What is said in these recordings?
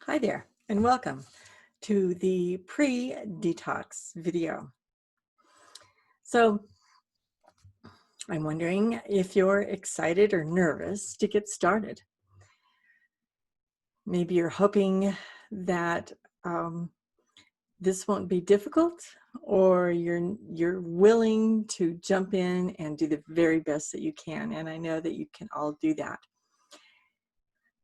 Hi there, and welcome to the pre-detox video. So I'm wondering if you're excited or nervous to get started. Maybe you're hoping that this won't be difficult, or you're willing to jump in and do the very best that you can. And I know that you can all do that.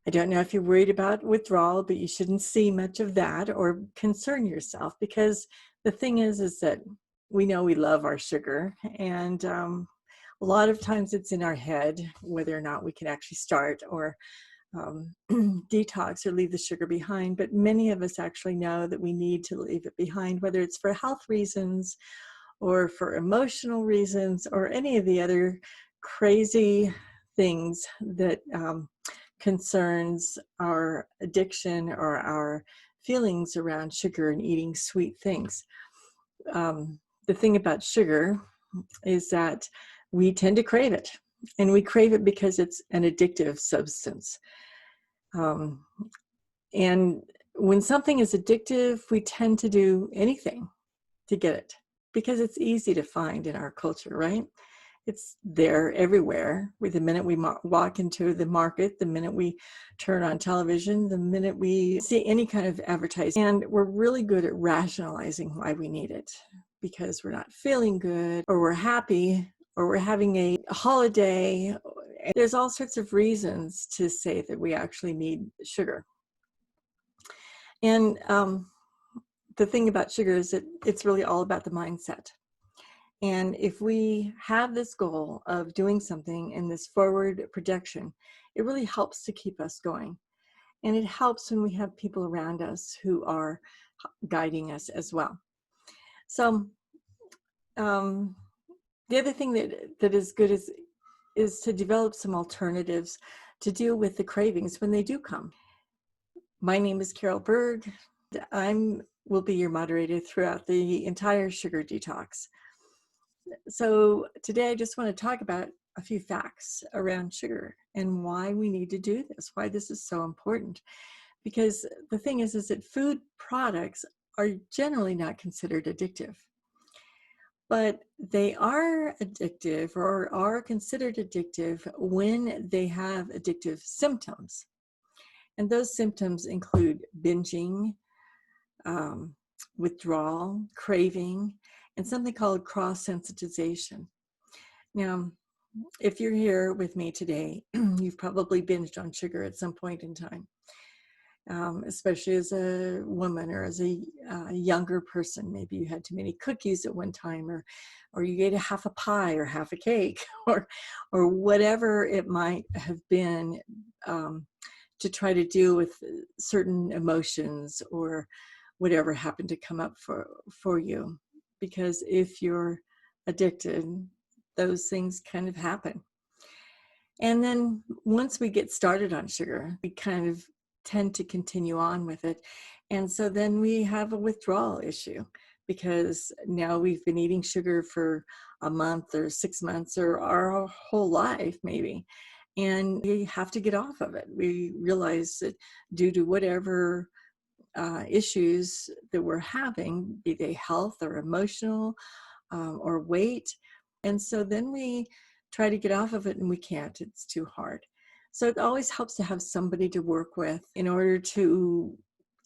I don't know if you're worried about withdrawal, but you shouldn't see much of that or concern yourself, because the thing is that we know we love our sugar, and a lot of times it's in our head whether or not we can actually start or detox or leave the sugar behind. But many of us actually know that we need to leave it behind, whether it's for health reasons or for emotional reasons or any of the other crazy things that concerns our addiction or our feelings around sugar and eating sweet things. The thing about sugar is that we tend to crave it, and we crave it because it's an addictive substance. And when something is addictive, we tend to do anything to get it because it's easy to find in our culture, right? It's there everywhere. The minute we walk into the market, the minute we turn on television, the minute we see any kind of advertising, and we're really good at rationalizing why we need it, because we're not feeling good, or we're happy, or we're having a holiday. There's all sorts of reasons to say that we actually need sugar. And the thing about sugar is that it's really all about the mindset. And if we have this goal of doing something in this forward projection, it really helps to keep us going. And it helps when we have people around us who are guiding us as well. So the other thing that is good is to develop some alternatives to deal with the cravings when they do come. My name is Carol Berg. I will be your moderator throughout the entire sugar detox. So today I just want to talk about a few facts around sugar and why we need to do this, why this is so important. Because the thing is that food products are generally not considered addictive, but they are addictive or are considered addictive when they have addictive symptoms. And those symptoms include binging, withdrawal, craving, and something called cross-sensitization. Now, if you're here with me today, you've probably binged on sugar at some point in time, especially as a woman or as a younger person. Maybe you had too many cookies at one time, or you ate a half a pie or half a cake, or whatever it might have been, to try to deal with certain emotions or whatever happened to come up for you. Because if you're addicted, those things kind of happen. And then once we get started on sugar, we kind of tend to continue on with it. And so then we have a withdrawal issue, because now we've been eating sugar for a month or 6 months or our whole life maybe. And we have to get off of it. We realize that due to whatever issues that we're having, be they health or emotional or weight. And so then we try to get off of it and we can't, it's too hard. So it always helps to have somebody to work with in order to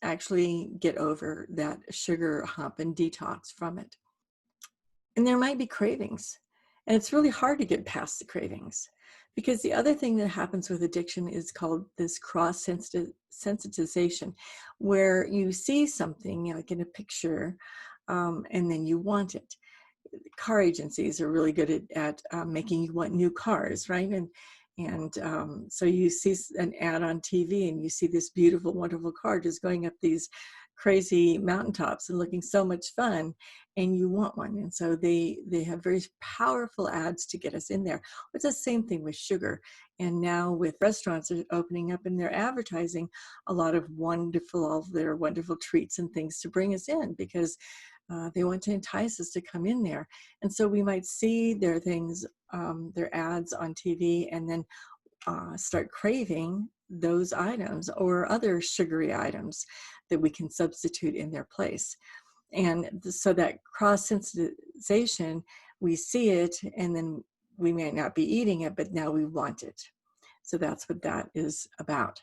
actually get over that sugar hump and detox from it. And there might be cravings, and it's really hard to get past the cravings, because the other thing that happens with addiction is called this cross-sensitization, where you see something like in a picture, and then you want it. Car agencies are really good at making you want new cars, right? And so you see an ad on TV and you see this beautiful, wonderful car just going up these crazy mountaintops and looking so much fun, and you want one. And so they have very powerful ads to get us in there. It's the same thing with sugar. And now with restaurants are opening up and they're advertising a lot of all their wonderful treats and things to bring us in, because they want to entice us to come in there. And so we might see their things, their ads on TV, and then start craving those items or other sugary items that we can substitute in their place. And so that cross-sensitization, we see it and then we may not be eating it, but now we want it. So that's what that is about.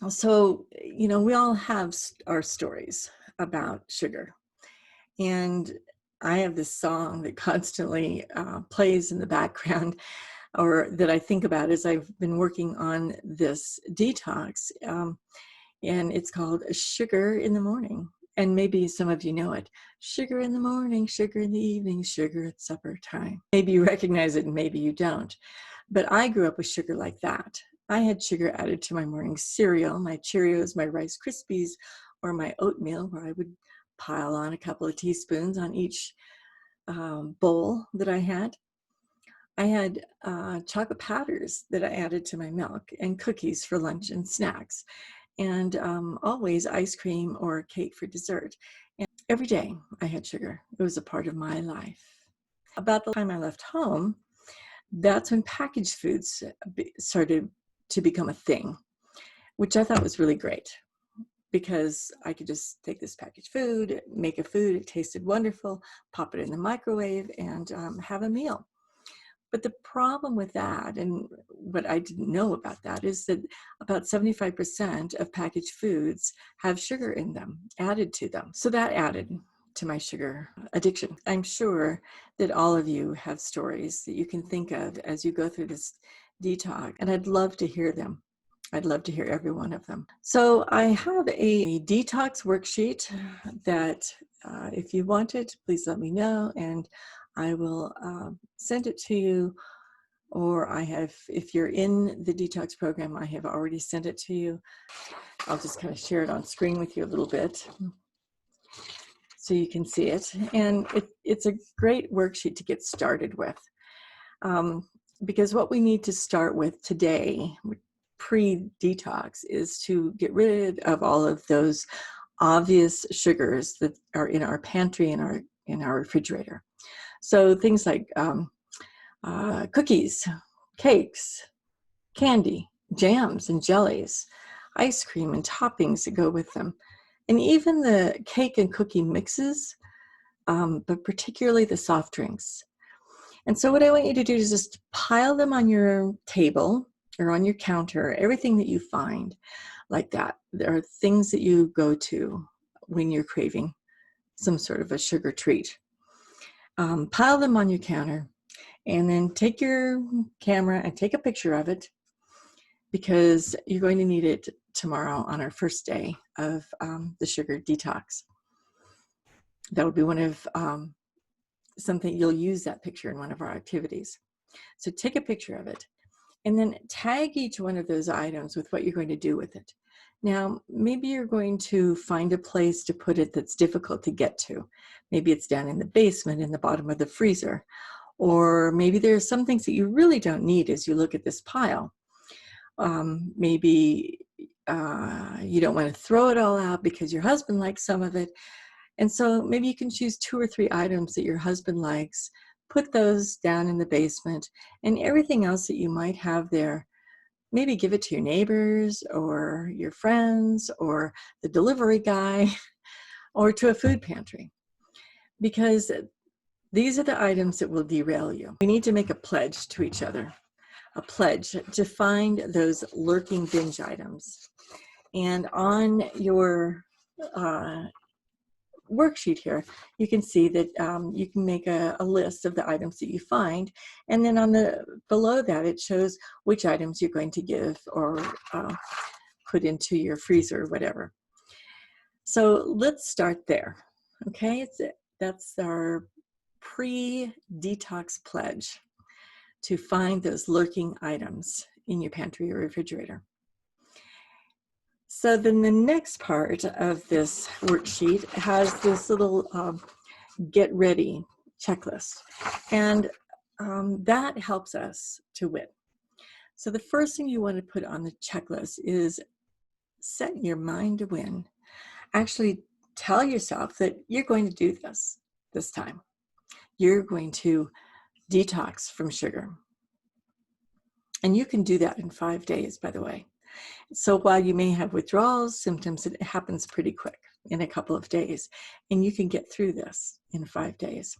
So, you know, we all have our stories about sugar. And I have this song that constantly plays in the background, or that I think about as I've been working on this detox. And it's called Sugar in the Morning. And maybe some of you know it. Sugar in the morning, sugar in the evening, sugar at supper time. Maybe you recognize it and maybe you don't. But I grew up with sugar like that. I had sugar added to my morning cereal, my Cheerios, my Rice Krispies, or my oatmeal, where I would pile on a couple of teaspoons on each bowl that I had. I had chocolate powders that I added to my milk, and cookies for lunch and snacks, and always ice cream or cake for dessert. And every day I had sugar. It was a part of my life. About the time I left home, that's when packaged foods started to become a thing, which I thought was really great, because I could just take this packaged food, make a food, it tasted wonderful, pop it in the microwave, and have a meal. But the problem with that, and what I didn't know about that, is that about 75% of packaged foods have sugar in them, added to them. So that added to my sugar addiction. I'm sure that all of you have stories that you can think of as you go through this detox, and I'd love to hear them. I'd love to hear every one of them. So I have a detox worksheet that if you want it, please let me know, and I will send it to you. Or I have, if you're in the detox program, I have already sent it to you. I'll just kind of share it on screen with you a little bit so you can see it. And it's a great worksheet to get started with. Because what we need to start with today, pre-detox, is to get rid of all of those obvious sugars that are in our pantry and in our refrigerator. So things like cookies, cakes, candy, jams and jellies, ice cream and toppings that go with them, and even the cake and cookie mixes, but particularly the soft drinks. And so what I want you to do is just pile them on your table or on your counter, everything that you find like that. There are things that you go to when you're craving some sort of a sugar treat. Pile them on your counter, and then take your camera and take a picture of it, because you're going to need it tomorrow on our first day of the sugar detox. That would be one of something, you'll use that picture in one of our activities. So take a picture of it and then tag each one of those items with what you're going to do with it. Now, maybe you're going to find a place to put it that's difficult to get to. Maybe it's down in the basement in the bottom of the freezer. Or maybe there are some things that you really don't need as you look at this pile. Maybe you don't want to throw it all out because your husband likes some of it. And so maybe you can choose 2 or 3 items that your husband likes, put those down in the basement, and everything else that you might have there, maybe give it to your neighbors or your friends or the delivery guy or to a food pantry, because these are the items that will derail you. We need to make a pledge to each other, a pledge to find those lurking binge items. And on your worksheet here, you can see that you can make a list of the items that you find, and then on the below that it shows which items you're going to give or put into your freezer or whatever. So let's start there. Okay, that's our pre-detox pledge, to find those lurking items in your pantry or refrigerator. So then the next part of this worksheet has this little get ready checklist, and that helps us to win. So the first thing you want to put on the checklist is set your mind to win. Actually tell yourself that you're going to do this time. You're going to detox from sugar. And you can do that in 5 days, by the way. So while you may have withdrawals symptoms, it happens pretty quick in a couple of days. And you can get through this in 5 days.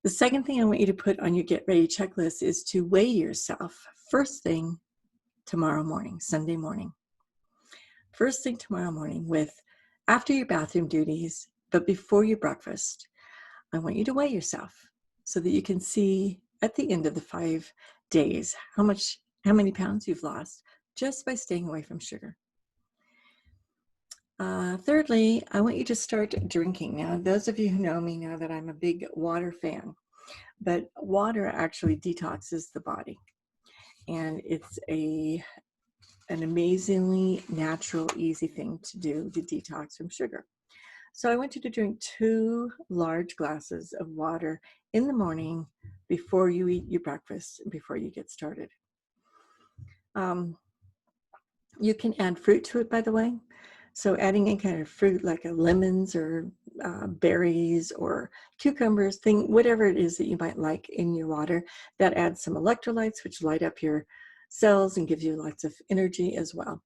The second thing I want you to put on your get ready checklist is to weigh yourself first thing tomorrow morning, Sunday morning. First thing tomorrow morning after your bathroom duties, but before your breakfast, I want you to weigh yourself so that you can see at the end of the 5 days how many pounds you've lost just by staying away from sugar. Thirdly, I want you to start drinking. Now, those of you who know me know that I'm a big water fan, but water actually detoxes the body. And it's an amazingly natural, easy thing to do to detox from sugar. So I want you to drink 2 large glasses of water in the morning before you eat your breakfast and before you get started. You can add fruit to it, by the way. So adding any kind of fruit like lemons or berries or cucumbers, whatever it is that you might like in your water, that adds some electrolytes, which light up your cells and gives you lots of energy as well.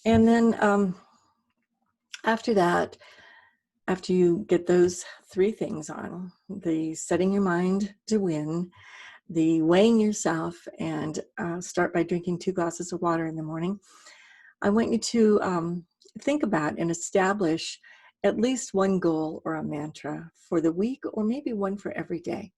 And then after that, after you get those 3 things on, the setting your mind to win, the weighing yourself, and start by drinking 2 glasses of water in the morning, I want you to think about and establish at least one goal or a mantra for the week, or maybe one for every day.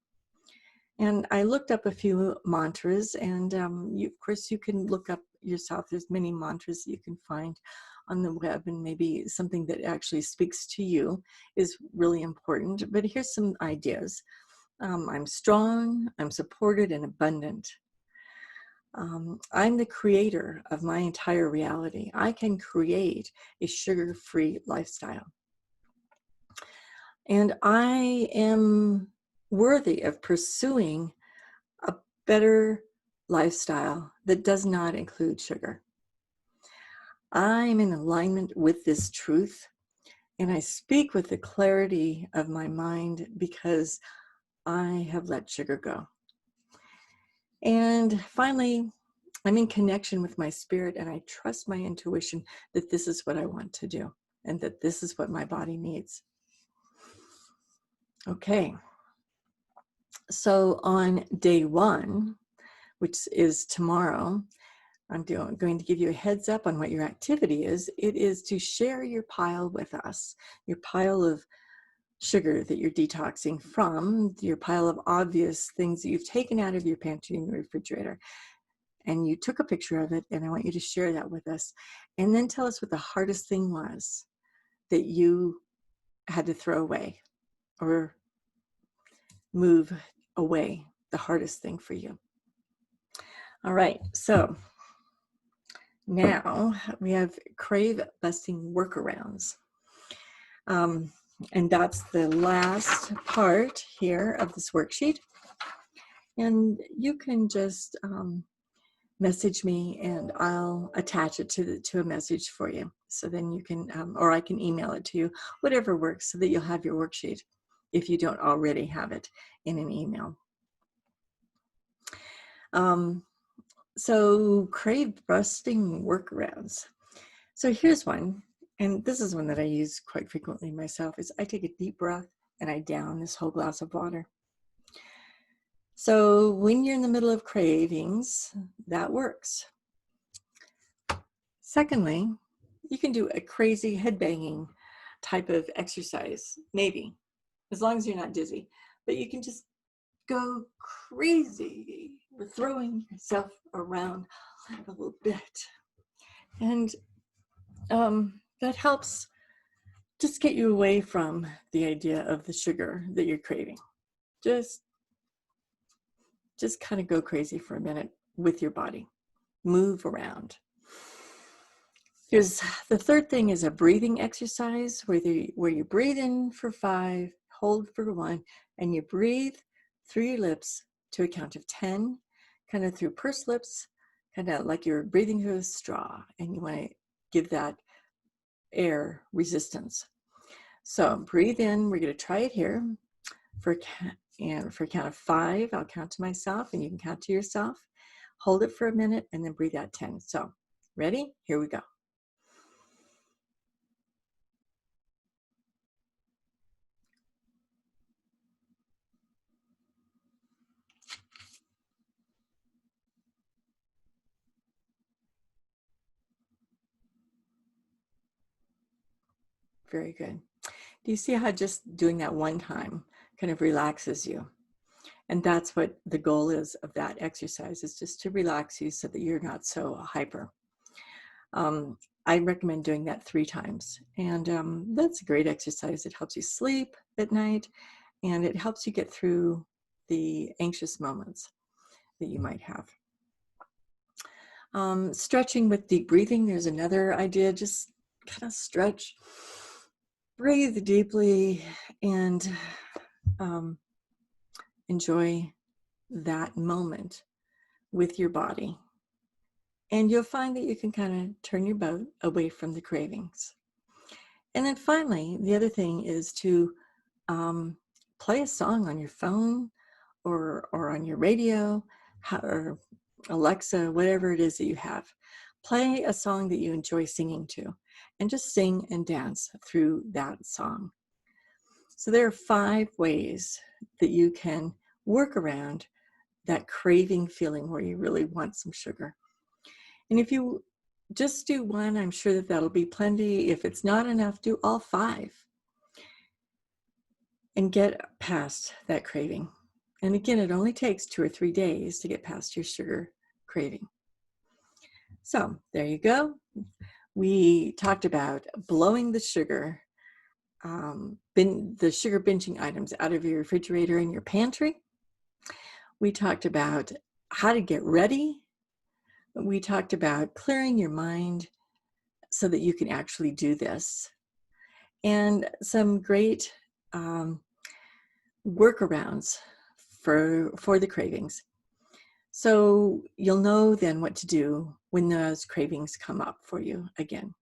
And I looked up a few mantras, and of course you can look up yourself. There's many mantras that you can find on the web, and maybe something that actually speaks to you is really important. But here's some ideas. I'm strong, I'm supported and abundant. I'm the creator of my entire reality. I can create a sugar-free lifestyle. And I am worthy of pursuing a better lifestyle that does not include sugar. I'm in alignment with this truth, and I speak with the clarity of my mind because I have let sugar go. And finally, I'm in connection with my spirit, and I trust my intuition that this is what I want to do and that this is what my body needs. Okay. So on day 1, which is tomorrow, I'm going to give you a heads up on what your activity is. It is to share your pile with us, your pile of sugar that you're detoxing from, your pile of obvious things that you've taken out of your pantry and your refrigerator. And you took a picture of it, and I want you to share that with us. And then tell us what the hardest thing was that you had to throw away or move away, the hardest thing for you. All right, so now we have crave-busting workarounds. And that's the last part here of this worksheet. And you can just message me, and I'll attach it to a message for you. So then you can, or I can email it to you, whatever works, so that you'll have your worksheet if you don't already have it in an email. So crave-busting workarounds. So here's one, and this is one that I use quite frequently myself, is I take a deep breath and I down this whole glass of water. So when you're in the middle of cravings, that works. Secondly, you can do a crazy headbanging type of exercise, maybe, as long as you're not dizzy. But you can just go crazy with throwing yourself around a little bit. And that helps just get you away from the idea of the sugar that you're craving. Just kind of go crazy for a minute with your body. Move around. The third thing is a breathing exercise where you breathe in for 5, hold for 1, and you breathe through your lips to a count of 10, kind of through pursed lips, kind of like you're breathing through a straw, and you want to give that air resistance. So breathe in, we're going to try it here. for a count of 5, I'll count to myself, and you can count to yourself. Hold it for a minute, and then breathe out 10. So, ready? Here we go. Very good. Do you see how just doing that one time kind of relaxes you? And that's what the goal is of that exercise, is just to relax you so that you're not so hyper. I recommend doing that 3 times. And that's a great exercise. It helps you sleep at night, and it helps you get through the anxious moments that you might have. Stretching with deep breathing, there's another idea. Just kind of stretch, breathe deeply, and enjoy that moment with your body. And you'll find that you can kind of turn your boat away from the cravings. And then finally, the other thing is to play a song on your phone or on your radio, or Alexa, whatever it is that you have. Play a song that you enjoy singing to, and just sing and dance through that song. So there are 5 ways that you can work around that craving feeling where you really want some sugar. And if you just do one, I'm sure that that'll be plenty. If it's not enough, do all 5 and get past that craving. And again, it only takes 2 or 3 days to get past your sugar craving. So there you go. We talked about blowing the sugar, the sugar binging items out of your refrigerator and your pantry. We talked about how to get ready. We talked about clearing your mind so that you can actually do this. And some great workarounds for the cravings. So you'll know then what to do when those cravings come up for you again.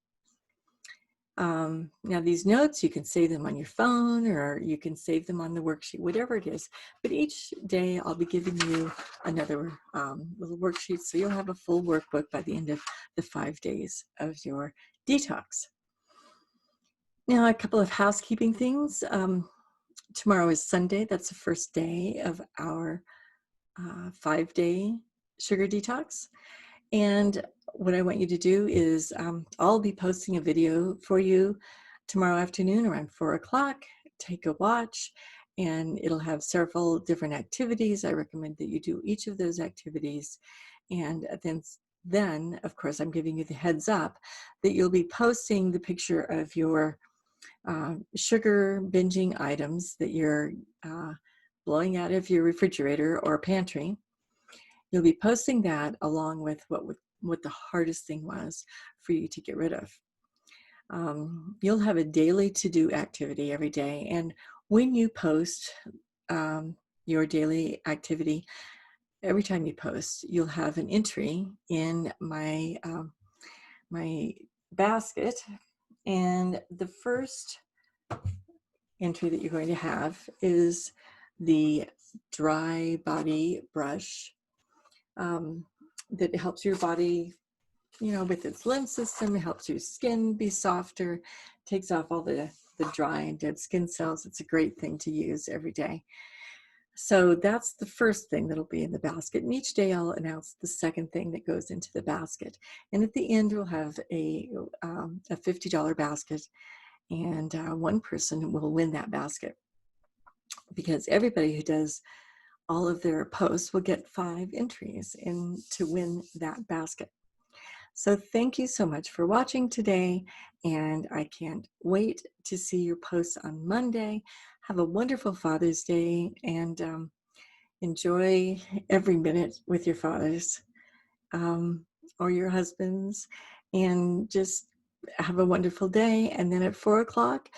Now these notes, you can save them on your phone, or you can save them on the worksheet, whatever it is. But each day I'll be giving you another little worksheet, so you'll have a full workbook by the end of the 5 days of your detox. Now, a couple of housekeeping things. Tomorrow is Sunday. That's the first day of our 5-day sugar detox. And what I want you to do is I'll be posting a video for you tomorrow afternoon around 4 o'clock. Take a watch, and it'll have several different activities. I recommend that you do each of those activities. And then of course, I'm giving you the heads up that you'll be posting the picture of your sugar binging items that you're blowing out of your refrigerator or pantry. You'll be posting that along with what the hardest thing was for you to get rid of. You'll have a daily to-do activity every day. And when you post your daily activity, every time you post, you'll have an entry in my basket. And the first entry that you're going to have is the dry body brush that helps your body, with its lymph system. It helps your skin be softer, takes off all the dry and dead skin cells. It's a great thing to use every day. So that's the first thing that'll be in the basket. And each day I'll announce the second thing that goes into the basket. And at the end, we'll have a $50 basket, and one person will win that basket, because everybody who does all of their posts will get 5 entries in to win that basket. So thank you so much for watching today, and I can't wait to see your posts on Monday. Have a wonderful Father's Day, and enjoy every minute with your fathers or your husbands, and just have a wonderful day. And then at 4 o'clock,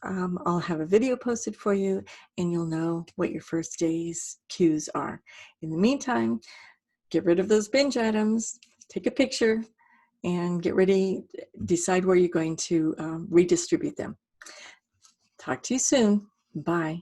I'll have a video posted for you, and you'll know what your first day's cues are. In the meantime, get rid of those binge items, take a picture, and get ready, decide where you're going to redistribute them. Talk to you soon. Bye.